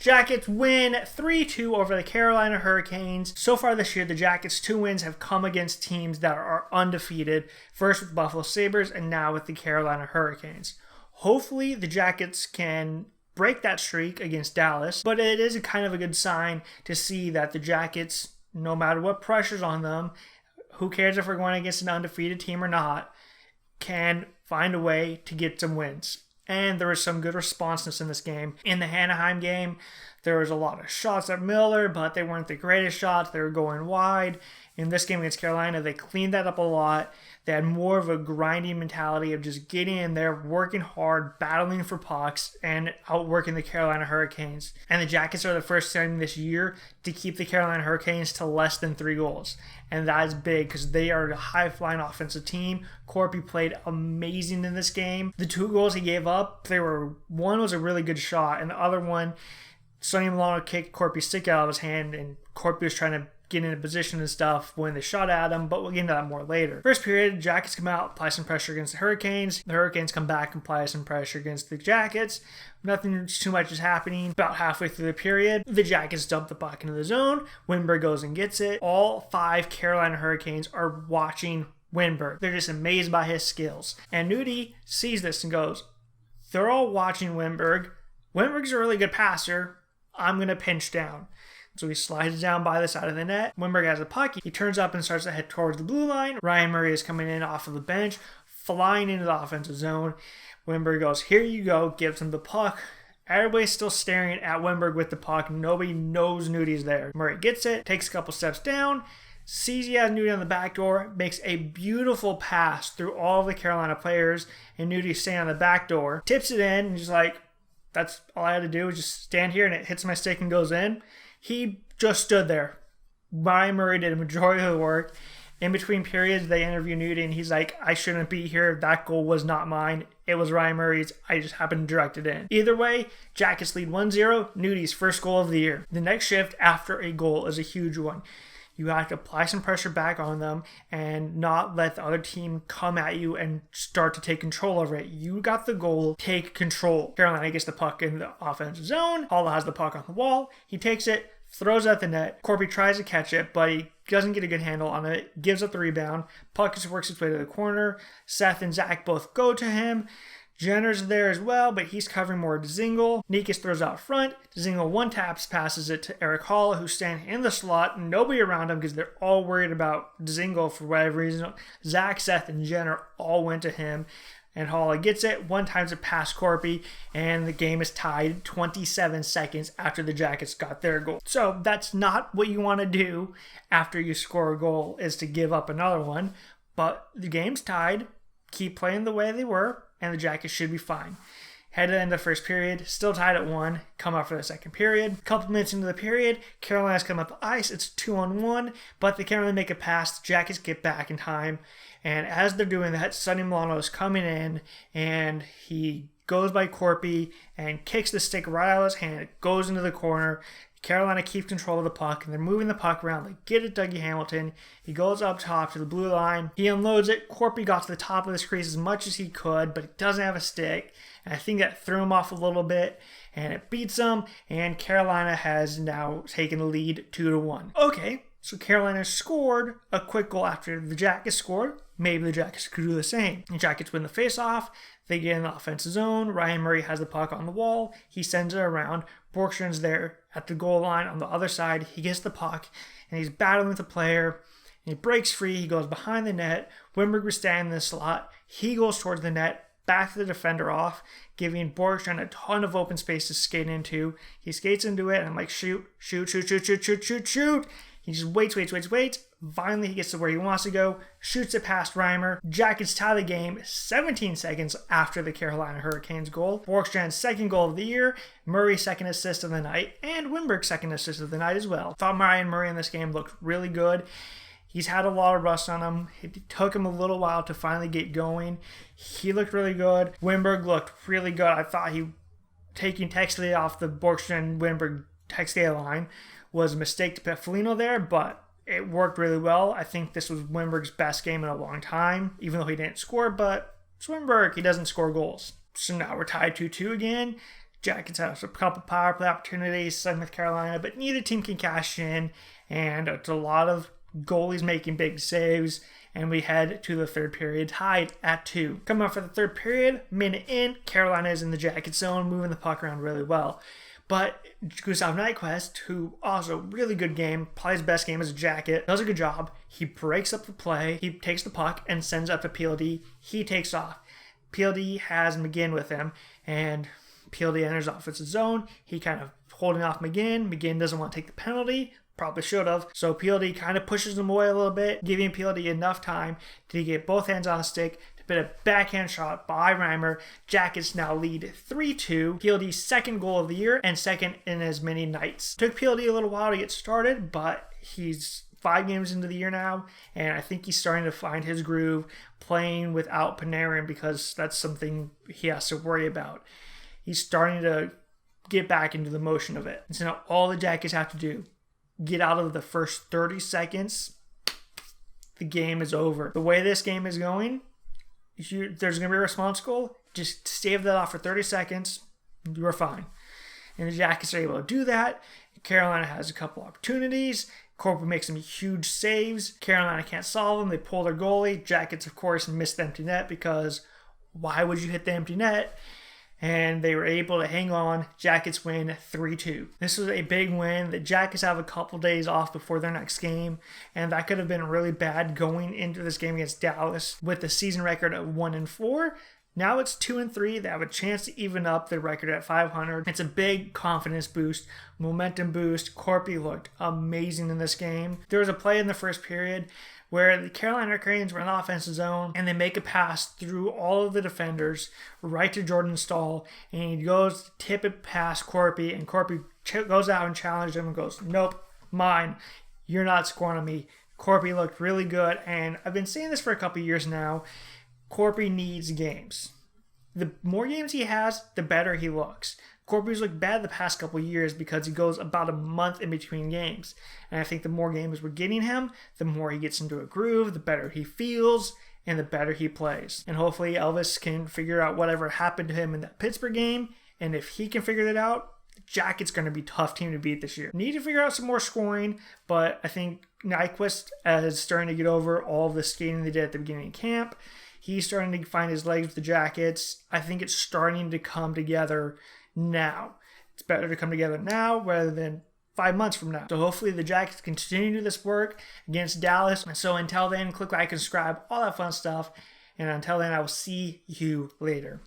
Jackets win 3-2 over the Carolina Hurricanes. So far this year, the Jackets' 2 wins have come against teams that are undefeated. First with Buffalo Sabres and now with the Carolina Hurricanes. Hopefully, the Jackets can break that streak against Dallas, but it is a kind of a good sign to see that the Jackets, no matter what pressure's on them, who cares if we're going against an undefeated team or not, can find a way to get some wins. And there was some good responsiveness in this game. In the Anaheim game, there was a lot of shots at Miller, but they weren't the greatest shots. They were going wide. In this game against Carolina, they cleaned that up a lot. They had more of a grinding mentality of just getting in there, working hard, battling for pucks, and outworking the Carolina Hurricanes. And the Jackets are the first team this year to keep the Carolina Hurricanes to less than 3 goals. And that is big because they are a high-flying offensive team. Corpy played amazing in this game. The 2 goals he gave up, one was a really good shot, and the other one, Sonny Milano kicked Corpy's stick out of his hand, and Corpy was trying to get in a position and stuff when they shot at him, but we'll get into that more later. First period, Jackets come out, apply some pressure against the Hurricanes. The Hurricanes come back and apply some pressure against the Jackets. Nothing too much is happening. About halfway through the period, the Jackets dump the puck into the zone. Wennberg goes and gets it. All 5 Carolina Hurricanes are watching Wennberg. They're just amazed by his skills. And Nudie sees this and goes, they're all watching Wennberg. Wennberg's a really good passer. I'm going to pinch down. So he slides down by the side of the net. Wennberg has the puck. He turns up and starts to head towards the blue line. Ryan Murray is coming in off of the bench, flying into the offensive zone. Wennberg goes, here you go, gives him the puck. Everybody's still staring at Wennberg with the puck. Nobody knows Nudie's there. Murray gets it, takes a couple steps down, sees he has Nudie on the back door, makes a beautiful pass through all of the Carolina players, and Nudie's standing on the back door, tips it in, and just like, that's all I had to do was just stand here and it hits my stick and goes in. He just stood there. Ryan Murray did a majority of the work. In between periods, they interview Nudie, and he's like, I shouldn't be here. That goal was not mine. It was Ryan Murray's. I just happened to direct it in. Either way, Jackets lead 1-0. Nudie's first goal of the year. The next shift after a goal is a huge one. You have to apply some pressure back on them and not let the other team come at you and start to take control over it. You got the goal. Take control. Carolina gets the puck in the offensive zone. Hall has the puck on the wall. He takes it, throws it at the net. Corpy tries to catch it, but he doesn't get a good handle on it. Gives up the rebound. Puck just works its way to the corner. Seth and Zach both go to him. Jenner's there as well, but he's covering more Dzingel. Nikas throws out front. Dzingel one-taps, passes it to Eric Hall, who's standing in the slot. Nobody around him because they're all worried about Dzingel for whatever reason. Zach, Seth, and Jenner all went to him. And Hall gets it, one-times it past Corpy, and the game is tied 27 seconds after the Jackets got their goal. So that's not what you want to do after you score a goal, is to give up another one. But the game's tied. Keep playing the way they were, and the Jackets should be fine. Head to the end of the first period, still tied at 1, come out for the second period. A couple minutes into the period, Carolina's come up the ice, it's 2-on-1, but they can't really make a pass. The Jackets get back in time, and as they're doing that, Sonny Milano is coming in, and he goes by Corpy and kicks the stick right out of his hand. It goes into the corner. Carolina keeps control of the puck, and they're moving the puck around. They get it, Dougie Hamilton. He goes up top to the blue line. He unloads it. Corpy got to the top of this crease as much as he could, but he doesn't have a stick. And I think that threw him off a little bit, and it beats him, and Carolina has now taken the lead 2-1. Okay, so Carolina scored a quick goal after the Jackets scored. Maybe the Jackets could do the same. The Jackets win the faceoff. They get in the offensive zone. Ryan Murray has the puck on the wall. He sends it around. Borkstrand's there at the goal line on the other side. He gets the puck, and he's battling with the player. And he breaks free. He goes behind the net. Wennberg was standing in the slot. He goes towards the net, back the defender off, giving Borkstrand a ton of open space to skate into. He skates into it, and I'm like, shoot. He just waits. Finally, he gets to where he wants to go, shoots it past Reimer. Jackets tie the game 17 seconds after the Carolina Hurricanes goal. Borkstrand's second goal of the year, Murray's second assist of the night, and Wennberg's second assist of the night as well. Thought Ryan Murray in this game looked really good. He's had a lot of rust on him. It took him a little while to finally get going. He looked really good. Wennberg looked really good. I thought he taking Texley off the Borkstrand-Wennberg Texley line was a mistake to put Foligno there, but it worked really well. I think this was Wennberg's best game in a long time, even though he didn't score, but it's Wennberg. He doesn't score goals. So now we're tied 2-2 again. Jackets have a couple power play opportunities, same with Carolina, but neither team can cash in, and it's a lot of goalies making big saves, and we head to the third period tied at 2. Coming up for the third period, minute in, Carolina is in the Jacket zone, moving the puck around really well. But Gustav Nyquist, who also really good game, probably his best game as a Jacket, does a good job. He breaks up the play, he takes the puck and sends up to PLD. He takes off. PLD has McGinn with him, and PLD enters the offensive zone. He kind of holding off McGinn. McGinn doesn't want to take the penalty. Probably should have. So PLD kind of pushes him away a little bit, giving PLD enough time to get both hands on the stick to put a backhand shot by Reimer. Jackets now lead 3-2. PLD's second goal of the year and second in as many nights. Took PLD a little while to get started, but he's 5 games into the year now, and I think he's starting to find his groove playing without Panarin, because that's something he has to worry about. He's starting to get back into the motion of it. And so now all the Jackets have to do, get out of the first 30 seconds, the game is over. The way this game is going, there's going to be a response goal, just stave that off for 30 seconds, you're fine. And the Jackets are able to do that. Carolina has a couple opportunities. Corpy makes some huge saves. Carolina can't solve them. They pull their goalie. Jackets, of course, miss the empty net, because why would you hit the empty net? And they were able to hang on. Jackets win 3-2. This was a big win. The Jackets have a couple days off before their next game, and that could have been really bad going into this game against Dallas with the season record of 1-4. Now it's 2-3. They have a chance to even up their record at 500. It's a big confidence boost, momentum boost. Corpy looked amazing in this game. There was a play in the first period where the Carolina Hurricanes were in the offensive zone, and they make a pass through all of the defenders right to Jordan Staal, and he goes to tip it past Corpy, and Corpy goes out and challenges him and goes, "Nope, mine. You're not scoring on me." Corpy looked really good, and I've been saying this for a couple years now. Corpy needs games. The more games he has, the better he looks. Corpy's looked bad the past couple years because he goes about a month in between games. And I think the more games we're getting him, the more he gets into a groove, the better he feels, and the better he plays. And hopefully Elvis can figure out whatever happened to him in that Pittsburgh game. And if he can figure that out, the Jackets going to be a tough team to beat this year. Need to figure out some more scoring, but I think Nyquist is starting to get over all of the skating they did at the beginning of camp. He's starting to find his legs with the Jackets. I think it's starting to come together now. It's better to come together now rather than 5 months from now. So hopefully the Jackets continue to do this work against Dallas. And so until then, click like and subscribe, all that fun stuff. And until then, I will see you later.